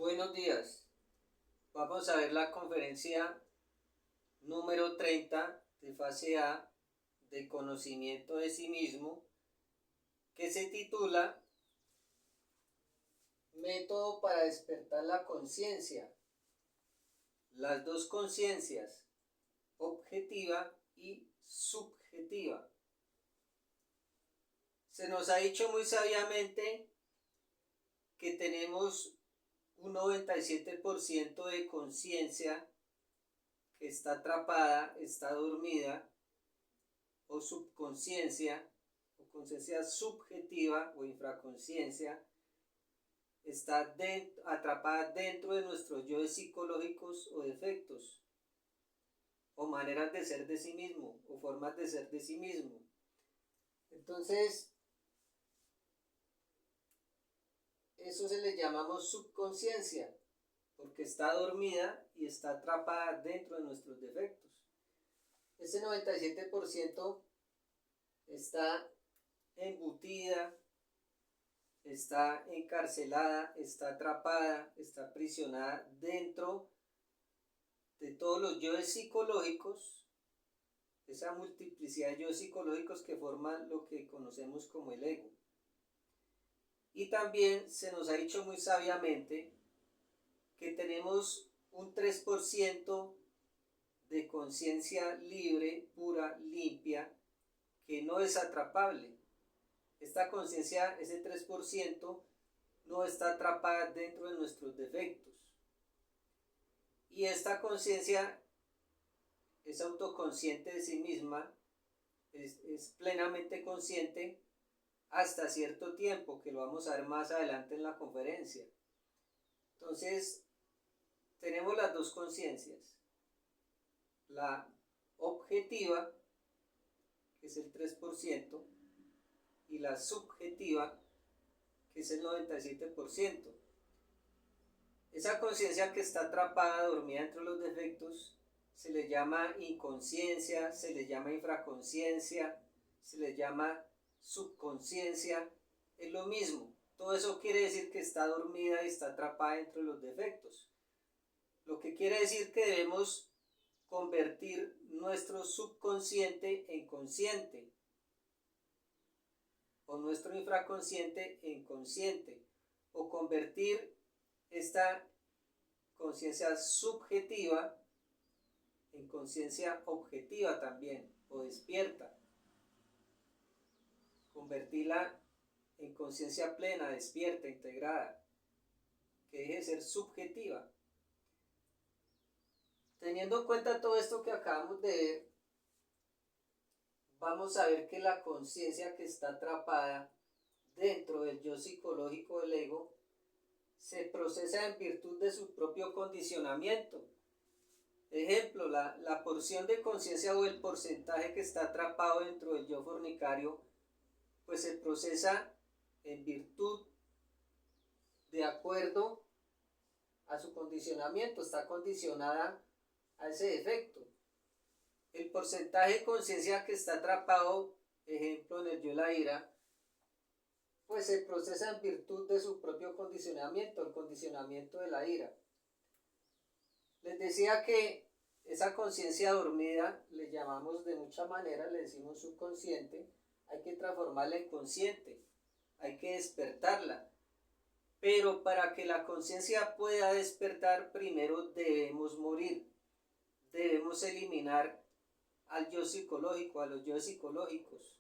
Buenos días. Vamos a ver la conferencia número 30 de fase A de conocimiento de sí mismo, que se titula Método para despertar la conciencia. Las dos conciencias, objetiva y subjetiva. Se nos ha dicho muy sabiamente que tenemos un 97% de conciencia que está atrapada, está dormida, o subconsciencia, o conciencia subjetiva o infraconsciencia, está atrapada dentro de nuestros yoes psicológicos o defectos, o maneras de ser de sí mismo, o formas de ser de sí mismo. Entonces, eso se le llamamos subconsciencia, porque está dormida y está atrapada dentro de nuestros defectos. Ese 97% está embutida, está encarcelada, está atrapada, está aprisionada dentro de todos los yoes psicológicos, esa multiplicidad de yoes psicológicos que forman lo que conocemos como el ego. Y también se nos ha dicho muy sabiamente que tenemos un 3% de conciencia libre, pura, limpia, que no es atrapable. Esta conciencia, ese 3%, no está atrapada dentro de nuestros defectos. Y esta conciencia es autoconsciente de sí misma, es plenamente consciente hasta cierto tiempo, que lo vamos a ver más adelante en la conferencia. Entonces, tenemos las dos conciencias. La objetiva, que es el 3%, y la subjetiva, que es el 97%. Esa conciencia que está atrapada, dormida entre los defectos, se le llama inconsciencia, se le llama infraconsciencia, se le llama subconsciencia, es lo mismo. Todo eso quiere decir que está dormida y está atrapada dentro de los defectos. Lo que quiere decir que debemos convertir nuestro subconsciente en consciente, o nuestro infraconsciente en consciente, o convertir esta conciencia subjetiva en conciencia objetiva también, o despierta. Convertirla en conciencia plena, despierta, integrada, que deje de ser subjetiva. Teniendo en cuenta todo esto que acabamos de ver, vamos a ver que la conciencia que está atrapada dentro del yo psicológico del ego se procesa en virtud de su propio condicionamiento. Ejemplo, la porción de conciencia o el porcentaje que está atrapado dentro del yo fornicario, pues se procesa en virtud, de acuerdo a su condicionamiento, está condicionada a ese defecto. El porcentaje de conciencia que está atrapado, ejemplo, en el yo la ira, pues se procesa en virtud de su propio condicionamiento, el condicionamiento de la ira. Les decía que esa conciencia dormida, le llamamos de muchas maneras, le decimos subconsciente, hay que transformarla en consciente, hay que despertarla. Pero para que la conciencia pueda despertar, primero debemos morir, debemos eliminar al yo psicológico, a los yo psicológicos.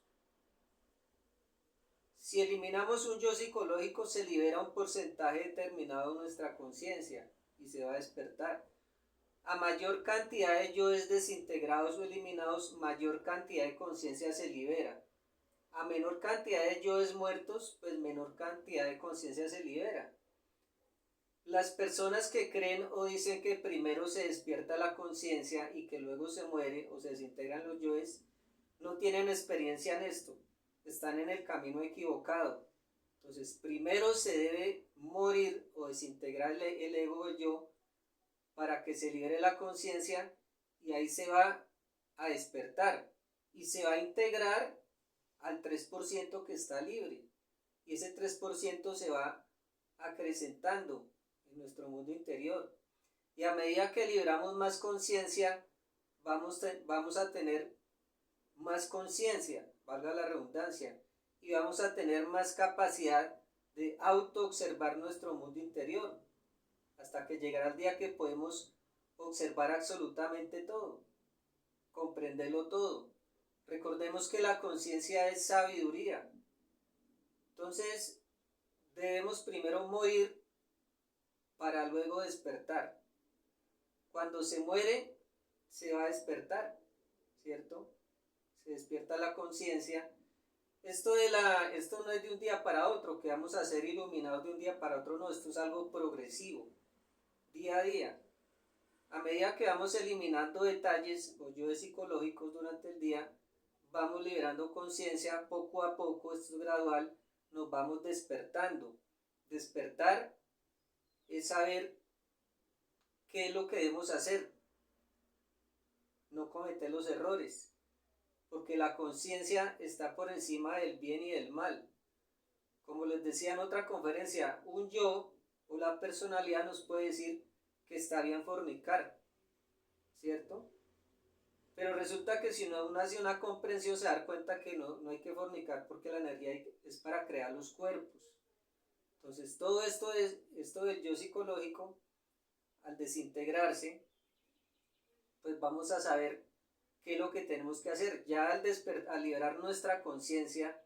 Si eliminamos un yo psicológico, se libera un porcentaje determinado de nuestra conciencia y se va a despertar. A mayor cantidad de yoes desintegrados o eliminados, mayor cantidad de conciencia se libera. A menor cantidad de yoes muertos, pues menor cantidad de conciencia se libera. Las personas que creen o dicen que primero se despierta la conciencia y que luego se muere o se desintegran los yoes, no tienen experiencia en esto, están en el camino equivocado. Entonces, primero se debe morir o desintegrar el ego o el yo para que se libere la conciencia, y ahí se va a despertar y se va a integrar al 3% que está libre, y ese 3% se va acrecentando en nuestro mundo interior. Y a medida que liberamos más conciencia, vamos a tener más conciencia, valga la redundancia, y vamos a tener más capacidad de auto-observar nuestro mundo interior, hasta que llegará el día que podemos observar absolutamente todo, comprenderlo todo. Recordemos que la conciencia es sabiduría. Entonces, debemos primero morir para luego despertar. Cuando se muere, se va a despertar, ¿cierto? Se despierta la conciencia. Esto no es de un día para otro, que vamos a ser iluminados de un día para otro, no, esto es algo progresivo, día a día. A medida que vamos eliminando detalles o yoes psicológicos durante el día, vamos liberando conciencia poco a poco, esto es gradual, nos vamos despertando. Despertar es saber qué es lo que debemos hacer, no cometer los errores, porque la conciencia está por encima del bien y del mal. Como les decía en otra conferencia, un yo o la personalidad nos puede decir que está bien fornicar, ¿cierto? Pero resulta que si uno hace una comprensión se da cuenta que no hay que fornicar porque la energía es para crear los cuerpos. Entonces todo esto del yo psicológico, al desintegrarse, pues vamos a saber qué es lo que tenemos que hacer. Ya al liberar nuestra conciencia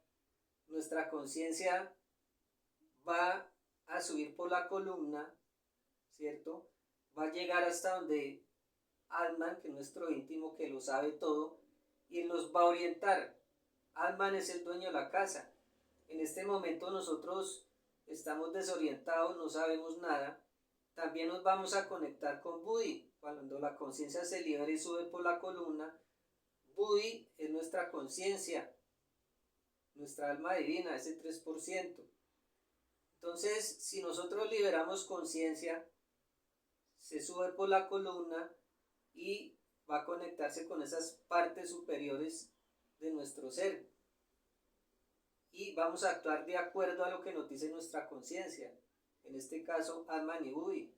va a subir por la columna, ¿cierto? Va a llegar hasta donde Atman, que es nuestro íntimo, que lo sabe todo, y él nos va a orientar. Atman es el dueño de la casa. En este momento nosotros estamos desorientados, no sabemos nada. También nos vamos a conectar con Buddhi. Cuando la conciencia se libera y sube por la columna, Buddhi es nuestra conciencia, nuestra alma divina, ese 3%. Entonces, si nosotros liberamos conciencia, se sube por la columna y va a conectarse con esas partes superiores de nuestro ser. Y vamos a actuar de acuerdo a lo que nos dice nuestra conciencia. En este caso, Atman y Buddhi.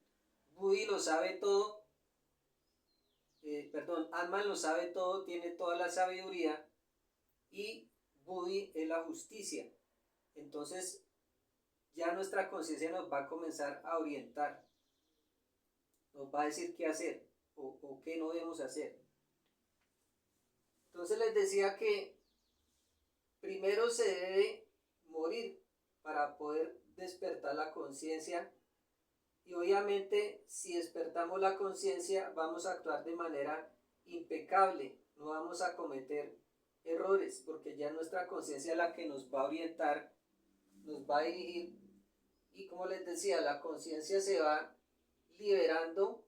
Buddhi lo sabe todo. Atman lo sabe todo, tiene toda la sabiduría. Y Buddhi es la justicia. Entonces, ya nuestra conciencia nos va a comenzar a orientar. Nos va a decir qué hacer o qué no debemos hacer. Entonces les decía que primero se debe morir para poder despertar la conciencia, y obviamente si despertamos la conciencia vamos a actuar de manera impecable, no vamos a cometer errores, porque ya nuestra conciencia es la que nos va a orientar, nos va a dirigir, y como les decía, la conciencia se va liberando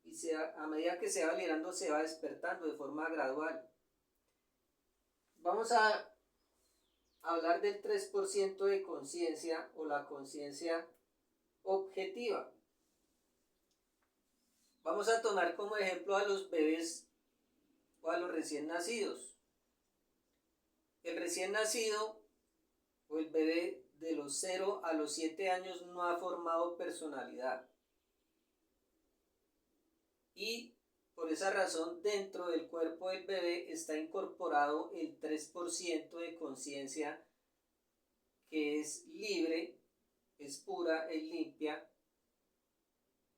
y a medida que se va liberando se va despertando de forma gradual. Vamos a hablar del 3% de conciencia o la conciencia objetiva. Vamos a tomar como ejemplo a los bebés o a los recién nacidos. El recién nacido o el bebé de los 0 a los 7 años no ha formado personalidad. Y por esa razón dentro del cuerpo del bebé está incorporado el 3% de conciencia que es libre, es pura, es limpia,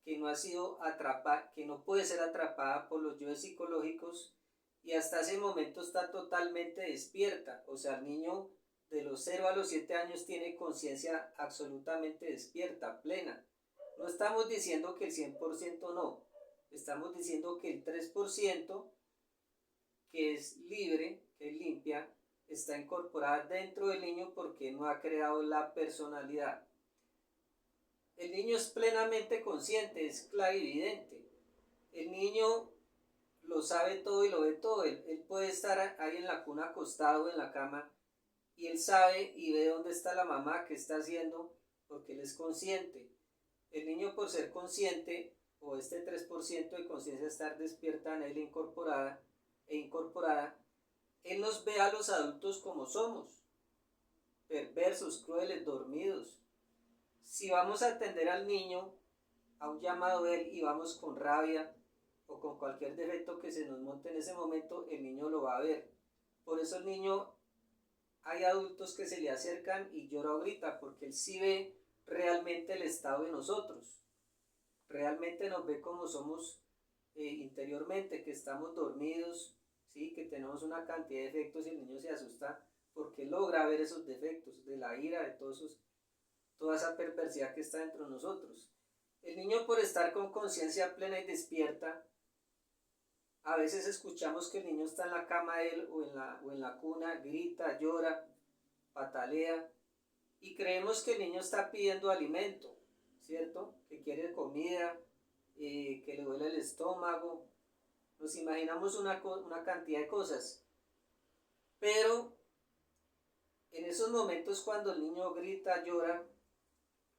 que no ha sido atrapada, que no puede ser atrapada por los yoes psicológicos, y hasta ese momento está totalmente despierta. O sea, el niño de los 0 a los 7 años tiene conciencia absolutamente despierta, plena. No estamos diciendo que el 100% no, estamos diciendo que el 3% que es libre, que es limpia, está incorporada dentro del niño porque no ha creado la personalidad. El niño es plenamente consciente, es clarividente. El niño lo sabe todo y lo ve todo. Él puede estar ahí en la cuna acostado en la cama y él sabe y ve dónde está la mamá, qué está haciendo, porque él es consciente. El niño, por ser consciente, o este 3% de conciencia estar despierta en él incorporada, él nos ve a los adultos como somos, perversos, crueles, dormidos, Si vamos a atender al niño, a un llamado de él y vamos con rabia o con cualquier defecto que se nos monte en ese momento, el niño lo va a ver. Por eso el niño, hay adultos que se le acercan y llora o grita, porque él sí ve realmente el estado de nosotros. Realmente nos ve como somos interiormente, que estamos dormidos, ¿sí? Que tenemos una cantidad de defectos y el niño se asusta porque logra ver esos defectos, de la ira, de toda esa perversidad que está dentro de nosotros. El niño, por estar con conciencia plena y despierta, a veces escuchamos que el niño está en la cama de él o en la cuna, grita, llora, patalea, y creemos que el niño está pidiendo alimento, ¿cierto? Que quiere comida, que le duele el estómago. Nos imaginamos una cantidad de cosas, pero en esos momentos cuando el niño grita, llora,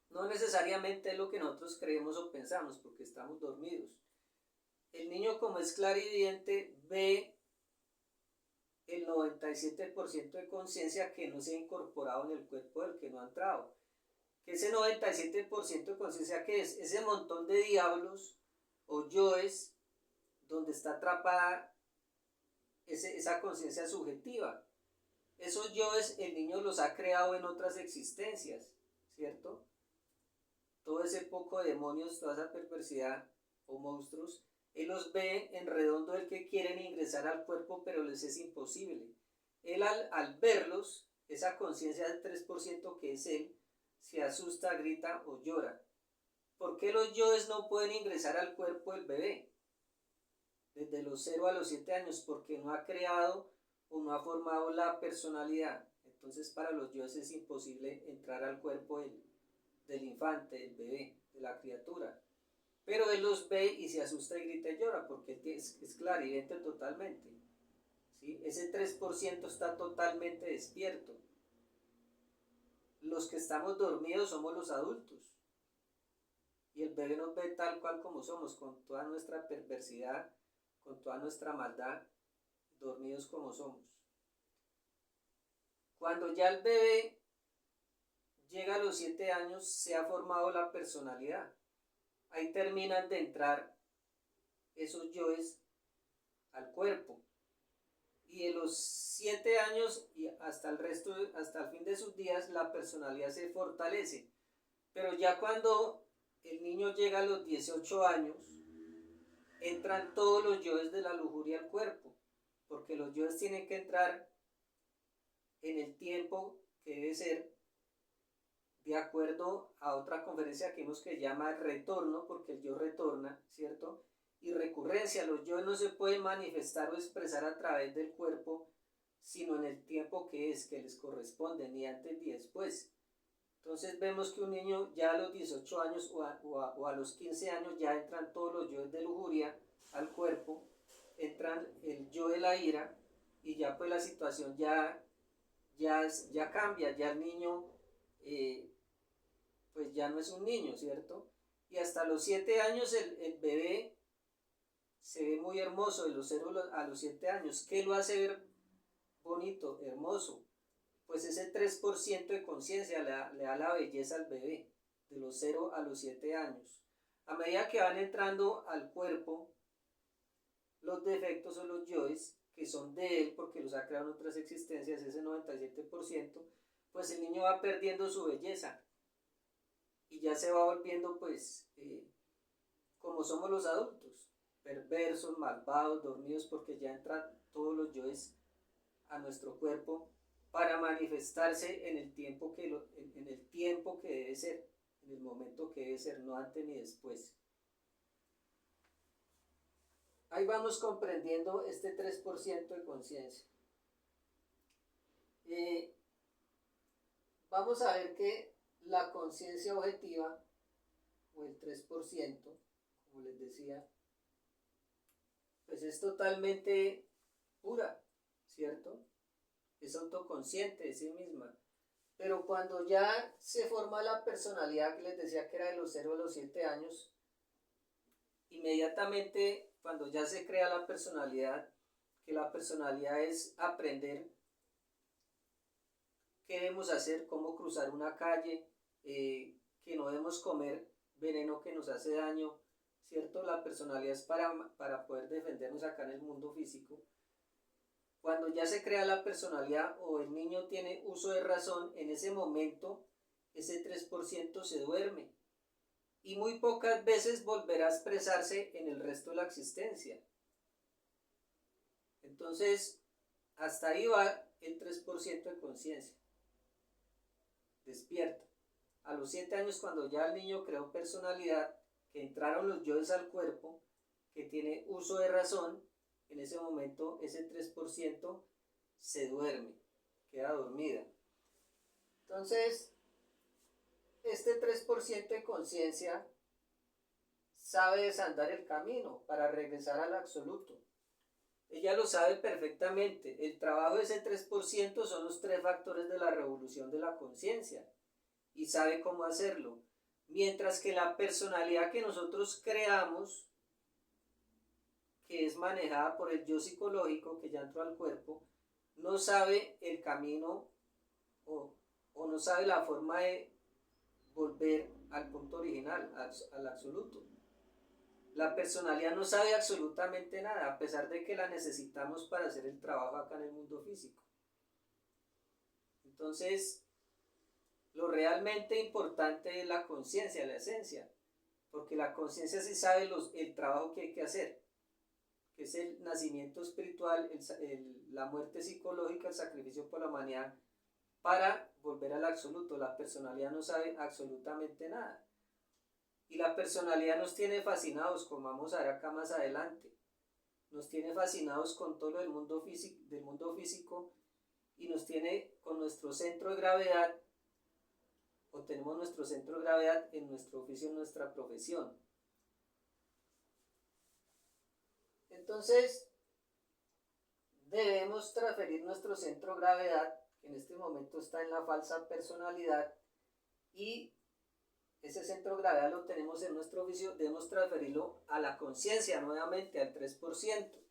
no necesariamente es lo que nosotros creemos o pensamos, porque estamos dormidos. El niño, como es clarividente, ve el 97% de conciencia que no se ha incorporado en el cuerpo del que no ha entrado. Que ese 97% de conciencia, ¿qué es? Ese montón de diablos o yoes donde está atrapada esa conciencia subjetiva. Esos yoes el niño los ha creado en otras existencias, ¿cierto? Todo ese poco de demonios, toda esa perversidad o monstruos, él los ve en redondo del que quieren ingresar al cuerpo, pero les es imposible. Él al verlos, esa conciencia del 3% que es él, se asusta, grita o llora. ¿Por qué los yoes no pueden ingresar al cuerpo del bebé? Desde los 0 a los 7 años, porque no ha creado o no ha formado la personalidad. Entonces para los yoes es imposible entrar al cuerpo del infante, del bebé, de la criatura. Pero él los ve y se asusta y grita y llora, porque es clarividente totalmente, ¿sí? Ese 3% está totalmente despierto. Los que estamos dormidos somos los adultos. Y el bebé nos ve tal cual como somos, con toda nuestra perversidad, con toda nuestra maldad, dormidos como somos. Cuando ya el bebé llega a los 7 años, se ha formado la personalidad. Ahí terminan de entrar esos yoes al cuerpo. Y de los 7 años y hasta el fin de sus días, la personalidad se fortalece. Pero ya cuando el niño llega a los 18 años, entran todos los yoes de la lujuria al cuerpo, porque los yoes tienen que entrar en el tiempo que debe ser, de acuerdo a otra conferencia que vimos que llama retorno, porque el yo retorna, ¿cierto? Y recurrencia. Los yoes no se pueden manifestar o expresar a través del cuerpo, sino en el tiempo que les corresponde, ni antes ni después. Entonces vemos que un niño ya a los 18 años o a los 15 años ya entran todos los yoes de lujuria al cuerpo, entran el yo de la ira, y ya pues la situación ya cambia, ya el niño pues ya no es un niño, ¿cierto? Y hasta los 7 años el bebé se ve muy hermoso, de los 0 a los 7 años. ¿Qué lo hace ver bonito, hermoso? Pues ese 3% de conciencia le da la belleza al bebé, de los 0 a los 7 años. A medida que van entrando al cuerpo, los defectos o los yoes, que son de él, porque los ha creado en otras existencias, ese 97%, pues el niño va perdiendo su belleza y ya se va volviendo pues como somos los adultos, perversos, malvados, dormidos, porque ya entran todos los yoes a nuestro cuerpo para manifestarse en el tiempo que debe ser, en el momento que debe ser, no antes ni después. Ahí vamos comprendiendo este 3% de conciencia. Vamos a ver que la conciencia objetiva, o el 3%, como les decía, pues es totalmente pura, ¿cierto? Es autoconsciente de sí misma. Pero cuando ya se forma la personalidad que les decía que era de los 0 a los 7 años, inmediatamente cuando ya se crea la personalidad, que la personalidad es aprender qué debemos hacer, cómo cruzar una calle, qué que no debemos comer veneno que nos hace daño, ¿cierto? La personalidad es para poder defendernos acá en el mundo físico. Cuando ya se crea la personalidad o el niño tiene uso de razón, en ese momento ese 3% se duerme y muy pocas veces volverá a expresarse en el resto de la existencia. Entonces, hasta ahí va el 3% de conciencia. Despierta. A los 7 años, cuando ya el niño creó personalidad, que entraron los yoes al cuerpo, que tiene uso de razón, en ese momento ese 3% se duerme, queda dormida. Entonces, este 3% de conciencia sabe desandar el camino para regresar al absoluto. Ella lo sabe perfectamente. El trabajo de ese 3% son los 3 factores de la revolución de la conciencia y sabe cómo hacerlo. Mientras que la personalidad que nosotros creamos, que es manejada por el yo psicológico que ya entró al cuerpo, no sabe el camino o no sabe la forma de volver al punto original, al absoluto. La personalidad no sabe absolutamente nada, a pesar de que la necesitamos para hacer el trabajo acá en el mundo físico. Entonces, lo realmente importante es la conciencia, la esencia, porque la conciencia sí sabe el trabajo que hay que hacer, que es el nacimiento espiritual, la muerte psicológica, el sacrificio por la humanidad, para volver al absoluto. La personalidad no sabe absolutamente nada. Y la personalidad nos tiene fascinados, como vamos a ver acá más adelante. Nos tiene fascinados con todo lo del mundo físico y nos tiene con nuestro centro de gravedad, o tenemos nuestro centro de gravedad en nuestro oficio, en nuestra profesión. Entonces, debemos transferir nuestro centro de gravedad, que en este momento está en la falsa personalidad, y ese centro de gravedad lo tenemos en nuestro oficio, debemos transferirlo a la conciencia nuevamente, al 3%.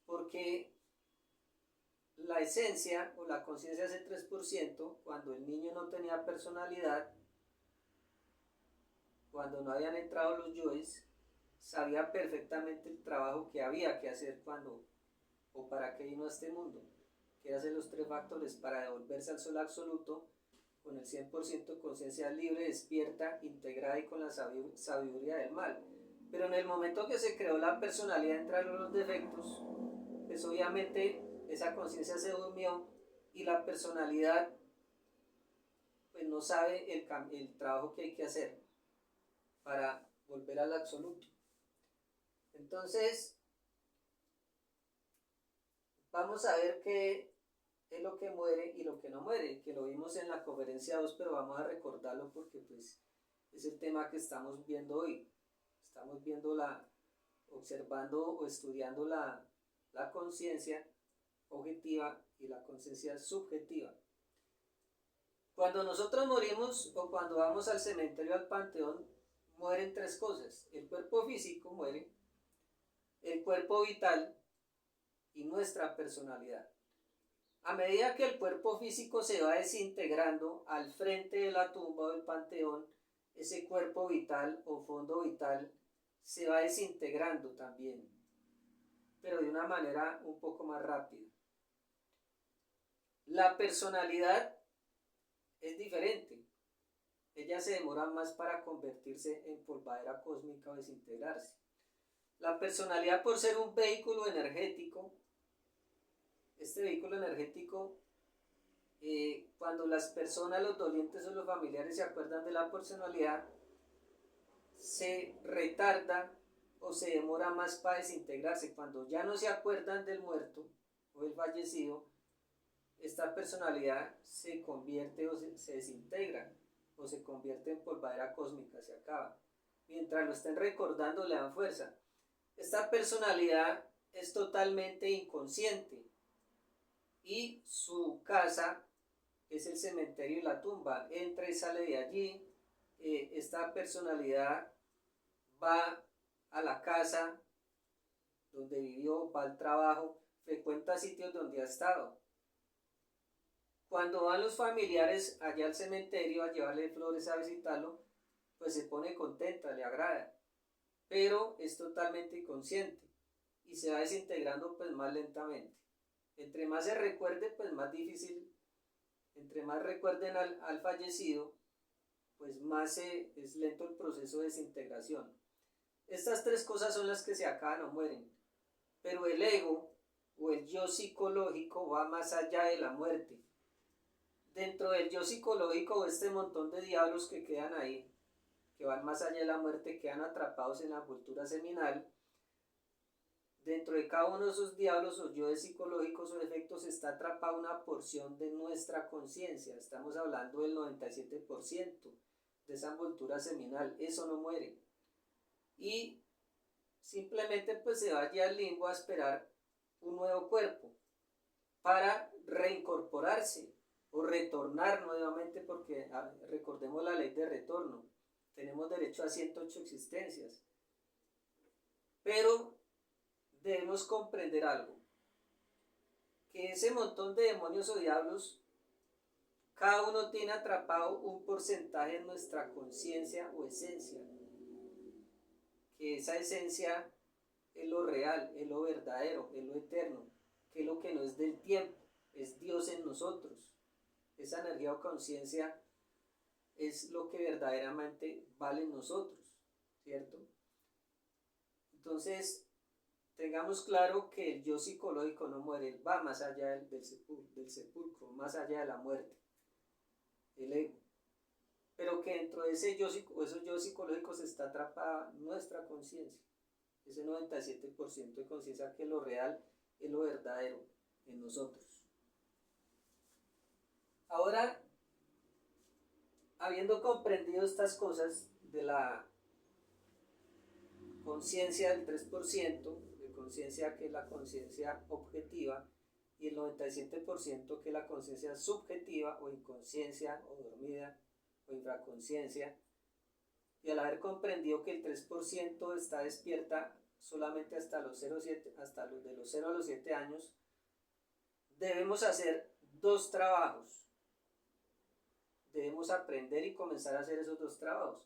Porque la esencia o la conciencia es el 3%, cuando el niño no tenía personalidad, cuando no habían entrado los yoes, sabía perfectamente el trabajo que había que hacer cuando o para qué vino a este mundo, que hacer los 3 factores para devolverse al sol absoluto con el 100% de conciencia libre, despierta, integrada y con la sabiduría del mal. Pero en el momento que se creó la personalidad, entraron los defectos, pues obviamente esa conciencia se durmió y la personalidad pues no sabe el trabajo que hay que hacer para volver al absoluto. Entonces, vamos a ver qué es lo que muere y lo que no muere, que lo vimos en la conferencia 2, pero vamos a recordarlo porque pues es el tema que estamos viendo hoy. Estamos viendo observando o estudiando la conciencia objetiva y la conciencia subjetiva. Cuando nosotros morimos o cuando vamos al cementerio, al panteón, mueren 3 cosas. El cuerpo físico muere, el cuerpo vital y nuestra personalidad. A medida que el cuerpo físico se va desintegrando al frente de la tumba o del panteón, ese cuerpo vital o fondo vital se va desintegrando también, pero de una manera un poco más rápida. La personalidad es diferente. Ella se demora más para convertirse en polvadera cósmica o desintegrarse. La personalidad, por ser un vehículo energético, este vehículo energético, cuando las personas, los dolientes o los familiares se acuerdan de la personalidad, se retarda o se demora más para desintegrarse. Cuando ya no se acuerdan del muerto o del fallecido, esta personalidad se convierte o se desintegra o se convierte en polvadera cósmica, se acaba. Mientras lo estén recordando, le dan fuerza. Esta personalidad es totalmente inconsciente y su casa es el cementerio y la tumba. Entra y sale de allí. Esta personalidad va a la casa donde vivió, va al trabajo, frecuenta sitios donde ha estado. Cuando van los familiares allá al cementerio a llevarle flores a visitarlo, pues se pone contenta, le agrada, pero es totalmente inconsciente y se va desintegrando pues más lentamente. Entre más se recuerde, pues más difícil, entre más recuerden al fallecido, pues más es lento el proceso de desintegración. Estas tres cosas son las que se acaban o mueren, pero el ego o el yo psicológico va más allá de la muerte. Dentro del yo psicológico, este montón de diablos que quedan ahí, que van más allá de la muerte, quedan atrapados en la cultura seminal. Dentro de cada uno de esos diablos o yoes psicológicos o efectos está atrapada una porción de nuestra conciencia. Estamos hablando del 97% de esa envoltura seminal. Eso no muere. Y simplemente pues se va allá al limbo a esperar un nuevo cuerpo para reincorporarse o retornar nuevamente, porque recordemos la ley de retorno. Tenemos derecho a 108 existencias. Pero debemos comprender algo, que ese montón de demonios o diablos, cada uno tiene atrapado un porcentaje en nuestra conciencia o esencia, que esa esencia es lo real, es lo verdadero, es lo eterno, que es lo que no es del tiempo, es Dios en nosotros. Esa energía o conciencia es lo que verdaderamente vale en nosotros, ¿cierto? Entonces, tengamos claro que el yo psicológico no muere, va más allá del sepulcro, más allá de la muerte, el ego. Pero que dentro de esos yo psicológicos está atrapada nuestra conciencia, ese 97% de conciencia, que lo real es lo verdadero en nosotros. Ahora, habiendo comprendido estas cosas de la conciencia del 3%, de conciencia que es la conciencia objetiva, y el 97% que es la conciencia subjetiva o inconsciencia o dormida o infraconsciencia, y al haber comprendido que el 3% está despierta solamente hasta los 0,7, hasta los de los 0 a los 7 años, debemos hacer dos trabajos. Debemos aprender y comenzar a hacer esos dos trabajos.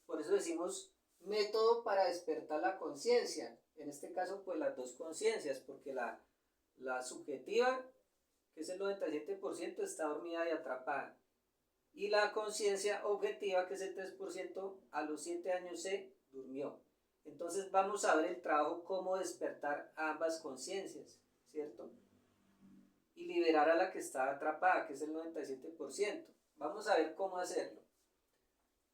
Por eso decimos método para despertar la conciencia. En este caso, pues las dos conciencias, porque la subjetiva, que es el 97%, está dormida y atrapada. Y la conciencia objetiva, que es el 3%, a los 7 años se durmió. Entonces vamos a ver el trabajo, cómo despertar ambas conciencias, ¿cierto? Y liberar a la que está atrapada, que es el 97%. Vamos a ver cómo hacerlo.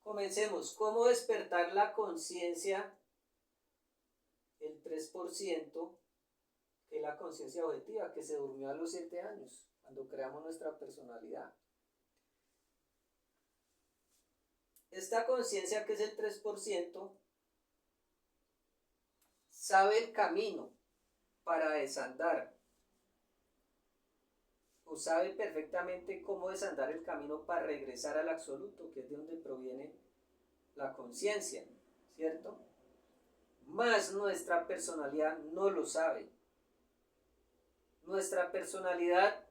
Comencemos. ¿Cómo despertar la conciencia, el 3%, que es la conciencia objetiva, que se durmió a los 7 años, cuando creamos nuestra personalidad? Esta conciencia, que es el 3%, sabe el camino para desandar, o sabe perfectamente cómo desandar el camino para regresar al absoluto, que es de donde proviene la conciencia, ¿cierto? Mas nuestra personalidad no lo sabe. Nuestra personalidad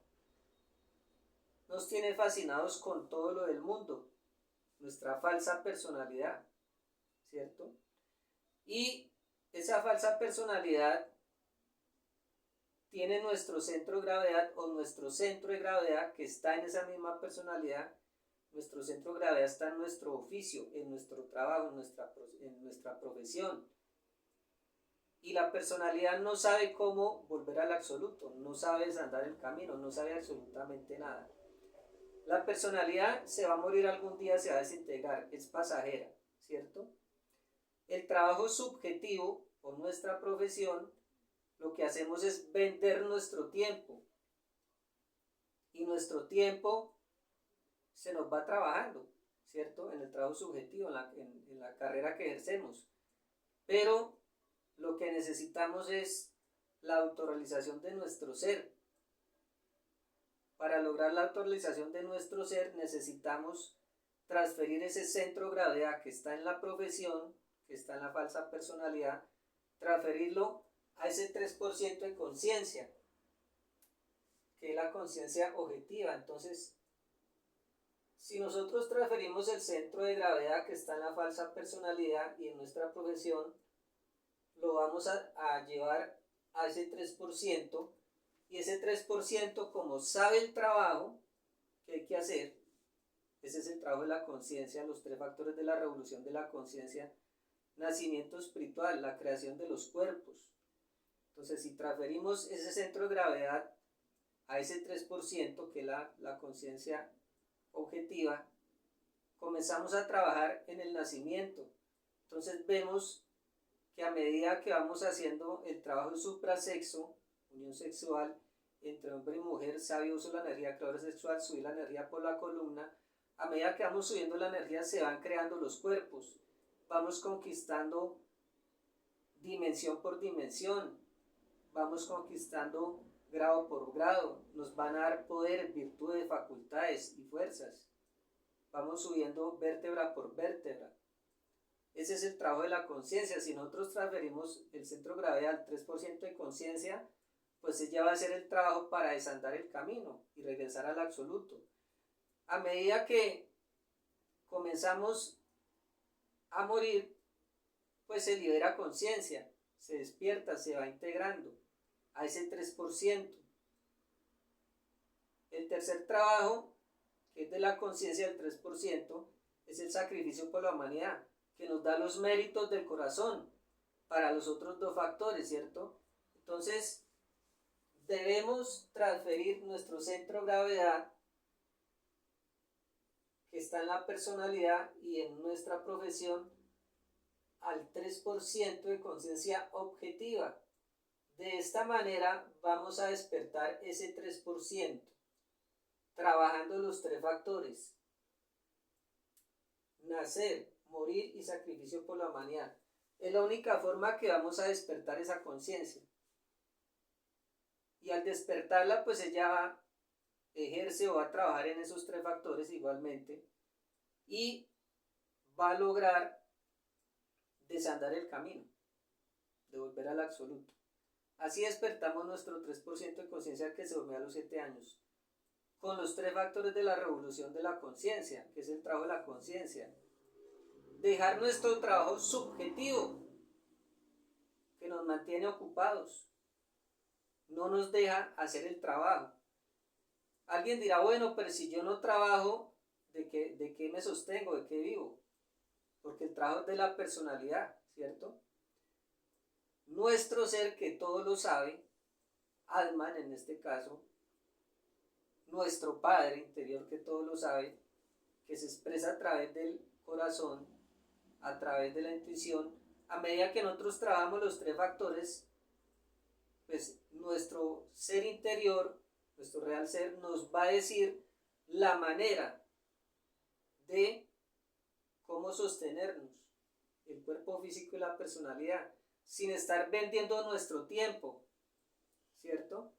nos tiene fascinados con todo lo del mundo, nuestra falsa personalidad, ¿cierto? Y esa falsa personalidad tiene nuestro centro de gravedad, o nuestro centro de gravedad que está en esa misma personalidad. Nuestro centro de gravedad está en nuestro oficio, en nuestro trabajo, en nuestra profesión. Y la personalidad no sabe cómo volver al absoluto, no sabe desandar el camino, no sabe absolutamente nada. La personalidad se va a morir algún día, se va a desintegrar, es pasajera, ¿cierto? El trabajo subjetivo o nuestra profesión, lo que hacemos es vender nuestro tiempo. Y nuestro tiempo se nos va trabajando, ¿cierto? En el trabajo subjetivo, en la carrera que ejercemos. Pero lo que necesitamos es la autorrealización de nuestro ser. Para lograr la autorrealización de nuestro ser necesitamos transferir ese centro de gravedad que está en la profesión, que está en la falsa personalidad, transferirlo a ese 3% de conciencia. que es la conciencia objetiva. Entonces, si nosotros transferimos el centro de gravedad que está en la falsa personalidad y en nuestra profesión, lo vamos a llevar a ese 3%, y ese 3%, como sabe el trabajo que hay que hacer, ese es el trabajo de la conciencia, los 3 factores de la revolución de la conciencia: nacimiento espiritual, la creación de los cuerpos. Entonces, si transferimos ese centro de gravedad a ese 3%, que es la conciencia objetiva, comenzamos a trabajar en el nacimiento. Entonces vemos que a medida que vamos haciendo el trabajo de suprasexo, unión sexual entre hombre y mujer, sabio uso la energía creadora sexual, subir la energía por la columna, a medida que vamos subiendo la energía se van creando los cuerpos, vamos conquistando dimensión por dimensión, vamos conquistando grado por grado, nos van a dar poder, virtudes, facultades y fuerzas, vamos subiendo vértebra por vértebra. Ese es el trabajo de la conciencia. Si nosotros transferimos el centro de gravedad al 3% de conciencia, pues ella va a hacer el trabajo para desandar el camino y regresar al absoluto. A medida que comenzamos a morir, pues se libera conciencia, se despierta, se va integrando a ese 3%. El tercer trabajo, que es de la conciencia del 3%, es el sacrificio por la humanidad, que nos da los méritos del corazón para los otros 2 factores, ¿cierto? Entonces, debemos transferir nuestro centro de gravedad, que está en la personalidad y en nuestra profesión, al 3% de conciencia objetiva. De esta manera vamos a despertar ese 3%, trabajando los 3 factores: nacer, morir y sacrificio por la humanidad. Es la única forma que vamos a despertar esa conciencia. Y al despertarla, pues ella ejerce o va a trabajar en esos 3 factores igualmente y va a lograr desandar el camino, de volver al absoluto. Así despertamos nuestro 3% de conciencia que se durmió a los 7 años, con los 3 factores de la revolución de la conciencia, que es el trabajo de la conciencia. Dejar nuestro trabajo subjetivo, que nos mantiene ocupados, no nos deja hacer el trabajo. Alguien dirá, bueno, pero si yo no trabajo, ¿de qué me sostengo? ¿De qué vivo? Porque el trabajo es de la personalidad, ¿cierto? Nuestro ser, que todo lo sabe, Atman en este caso, nuestro Padre interior, que todo lo sabe, que se expresa a través del corazón, a través de la intuición. A medida que nosotros trabajamos los 3 factores, pues nuestro ser interior, nuestro real ser, nos va a decir la manera de cómo sostenernos, el cuerpo físico y la personalidad, sin estar vendiendo nuestro tiempo, ¿cierto?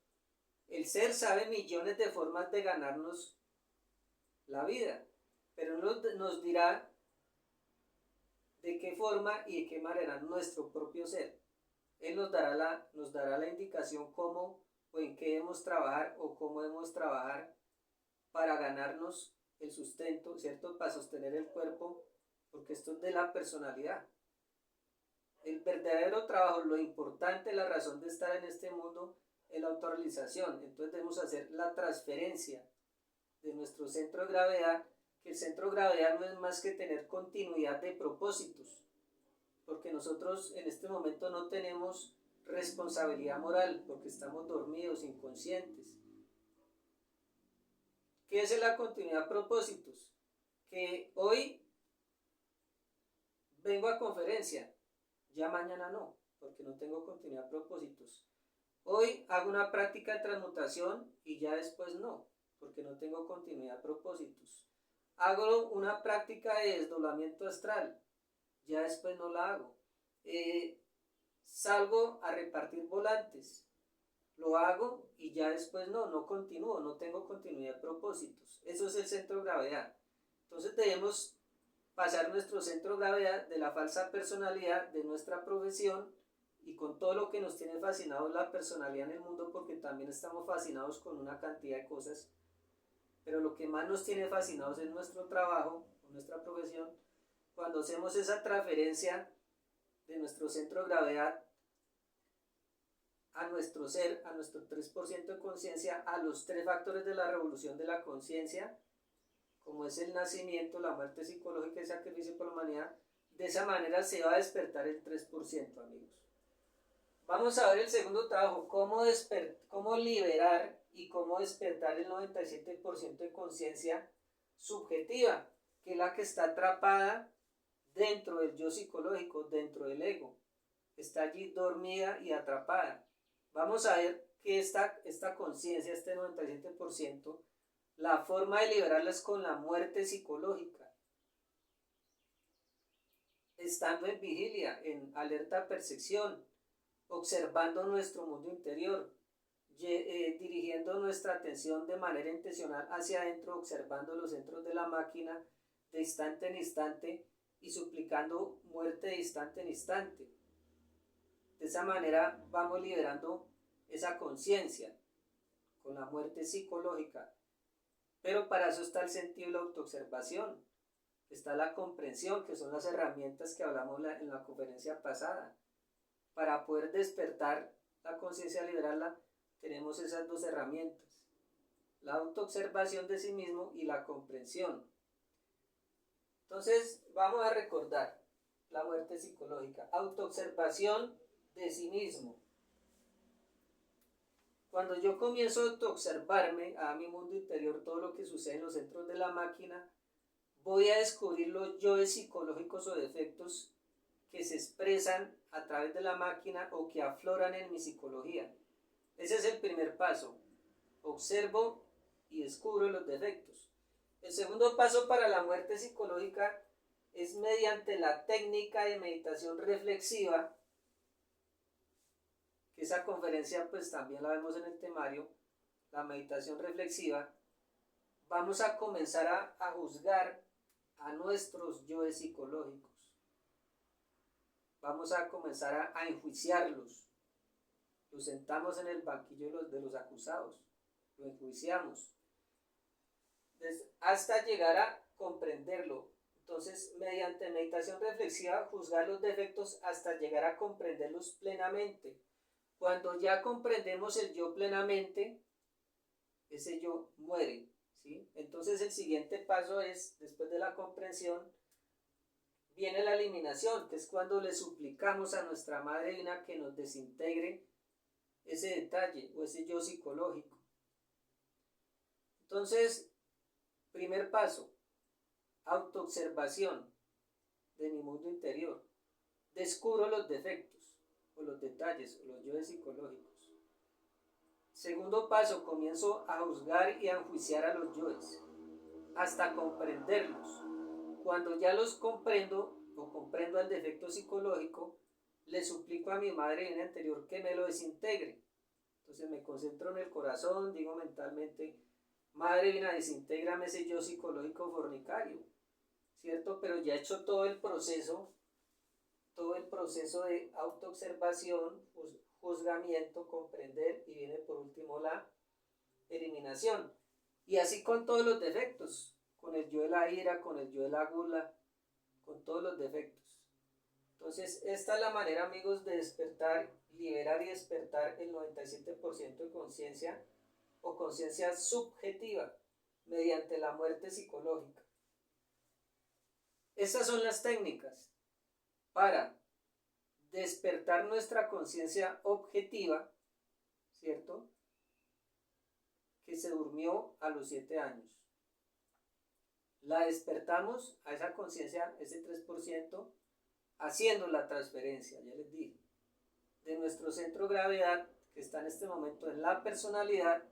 El ser sabe millones de formas de ganarnos la vida, pero nos dirá de qué forma y de qué manera nuestro propio ser. Él nos dará la indicación cómo o en qué debemos trabajar o cómo debemos trabajar para ganarnos el sustento, ¿cierto? Para sostener el cuerpo, porque esto es de la personalidad. El verdadero trabajo, lo importante, la razón de estar en este mundo es la autorrealización. Entonces debemos hacer la transferencia de nuestro centro de gravedad, que el centro de gravedad no es más que tener continuidad de propósitos, porque nosotros en este momento no tenemos responsabilidad moral, porque estamos dormidos, inconscientes. ¿Qué es la continuidad de propósitos? Que hoy vengo a conferencia, ya mañana no, porque no tengo continuidad de propósitos. Hoy hago una práctica de transmutación y ya después no, porque no tengo continuidad de propósitos. Hago una práctica de desdoblamiento astral, ya después no la hago. Salgo a repartir volantes, lo hago y ya después no continúo, no tengo continuidad de propósitos. Eso es el centro de gravedad. Entonces debemos pasar nuestro centro de gravedad de la falsa personalidad de nuestra profesión y con todo lo que nos tiene fascinados la personalidad en el mundo, porque también estamos fascinados con una cantidad de cosas, pero lo que más nos tiene fascinados es nuestro trabajo, nuestra profesión. Cuando hacemos esa transferencia de nuestro centro de gravedad a nuestro ser, a nuestro 3% de conciencia, a los 3 factores de la revolución de la conciencia, como es el nacimiento, la muerte psicológica y el sacrificio por la humanidad, de esa manera se va a despertar el 3%, amigos. Vamos a ver el segundo trabajo, cómo liberar y cómo despertar el 97% de conciencia subjetiva, que es la que está atrapada dentro del yo psicológico, dentro del ego. Está allí dormida y atrapada. Vamos a ver que esta conciencia, este 97%, la forma de liberarla es con la muerte psicológica. Estando en vigilia, en alerta percepción, observando nuestro mundo interior, dirigiendo nuestra atención de manera intencional hacia adentro, observando los centros de la máquina de instante en instante y suplicando muerte de instante en instante. De esa manera vamos liberando esa conciencia con la muerte psicológica. Pero para eso está el sentido de la autoobservación, está la comprensión, que son las herramientas que hablamos en la conferencia pasada. Para poder despertar la conciencia, liberarla, tenemos esas 2 herramientas, la autoobservación de sí mismo y la comprensión. Entonces vamos a recordar la muerte psicológica, autoobservación de sí mismo. Cuando yo comienzo a autoobservarme a mi mundo interior, todo lo que sucede en los centros de la máquina, voy a descubrir los yoes psicológicos o defectos que se expresan a través de la máquina o que afloran en mi psicología. Ese es el primer paso. Observo y descubro los defectos. El segundo paso para la muerte psicológica es mediante la técnica de meditación reflexiva, que esa conferencia pues también la vemos en el temario, la meditación reflexiva. Vamos a comenzar a juzgar a nuestros yoes psicológicos. Vamos a comenzar a enjuiciarlos. Los sentamos en el banquillo de los acusados, lo enjuiciamos, hasta llegar a comprenderlo. Entonces, mediante meditación reflexiva, juzgar los defectos hasta llegar a comprenderlos plenamente. Cuando ya comprendemos el yo plenamente, ese yo muere, ¿sí? Entonces, el siguiente paso es, después de la comprensión, viene la eliminación, que es cuando le suplicamos a nuestra Madre Divina que nos desintegre ese detalle o ese yo psicológico. Entonces, primer paso, autoobservación de mi mundo interior. Descubro los defectos o los detalles o los yoes psicológicos. Segundo paso, comienzo a juzgar y a enjuiciar a los yoes hasta comprenderlos. Cuando ya los comprendo o comprendo el defecto psicológico, le suplico a mi Madre Divina interior que me lo desintegre. Entonces me concentro en el corazón, digo mentalmente, Madre Divina, desintégrame ese yo psicológico fornicario, ¿cierto? Pero ya he hecho todo el proceso de autoobservación, juzgamiento, comprender, y viene por último la eliminación. Y así con todos los defectos, con el yo de la ira, con el yo de la gula, con todos los defectos. Entonces, esta es la manera, amigos, de despertar, liberar y despertar el 97% de conciencia o conciencia subjetiva mediante la muerte psicológica. Estas son las técnicas para despertar nuestra conciencia objetiva, ¿cierto? Que se durmió a los 7 años. La despertamos a esa conciencia, ese 3%, haciendo la transferencia, ya les dije, de nuestro centro de gravedad, que está en este momento en la personalidad,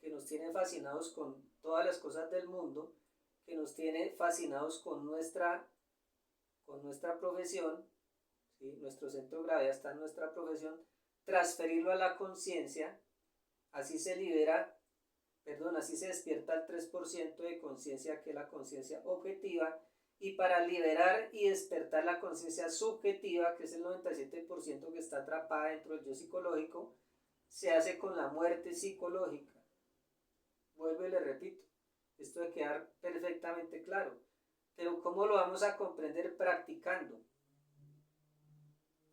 que nos tiene fascinados con todas las cosas del mundo, que nos tiene fascinados con nuestra profesión, ¿sí? Nuestro centro de gravedad está en nuestra profesión, transferirlo a la conciencia, así se despierta el 3% de conciencia, que es la conciencia objetiva, y para liberar y despertar la conciencia subjetiva, que es el 97% que está atrapada dentro del yo psicológico, se hace con la muerte psicológica. Vuelvo y le repito, esto debe quedar perfectamente claro. Pero ¿cómo lo vamos a comprender? Practicando.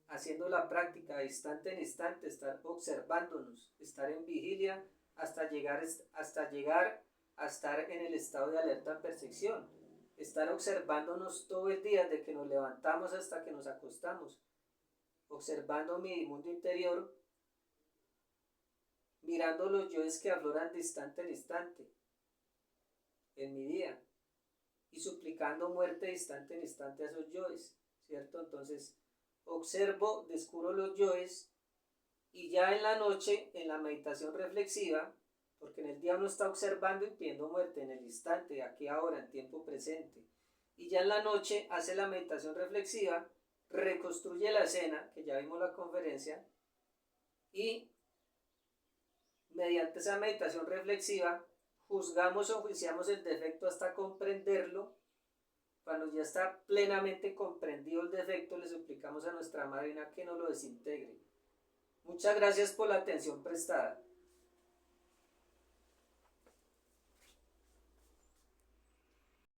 Haciendo la práctica de instante en instante, estar observándonos, estar en vigilia hasta llegar a estar en el estado de alerta percepción. Estar observándonos todo el día, desde que nos levantamos hasta que nos acostamos. Observando mi mundo interior, mirando los yoes que afloran de instante en instante en mi día y suplicando muerte de instante en instante a esos yoes, ¿cierto? Entonces observo, descubro los yoes y ya en la noche, en la meditación reflexiva, porque en el día uno está observando y pidiendo muerte en el instante, aquí ahora, en tiempo presente, y ya en la noche hace la meditación reflexiva, reconstruye la escena, que ya vimos la conferencia, y mediante esa meditación reflexiva juzgamos o juiciamos el defecto hasta comprenderlo. Cuando ya está plenamente comprendido el defecto, le suplicamos a nuestra madrina que nos lo desintegre. Muchas gracias por la atención prestada.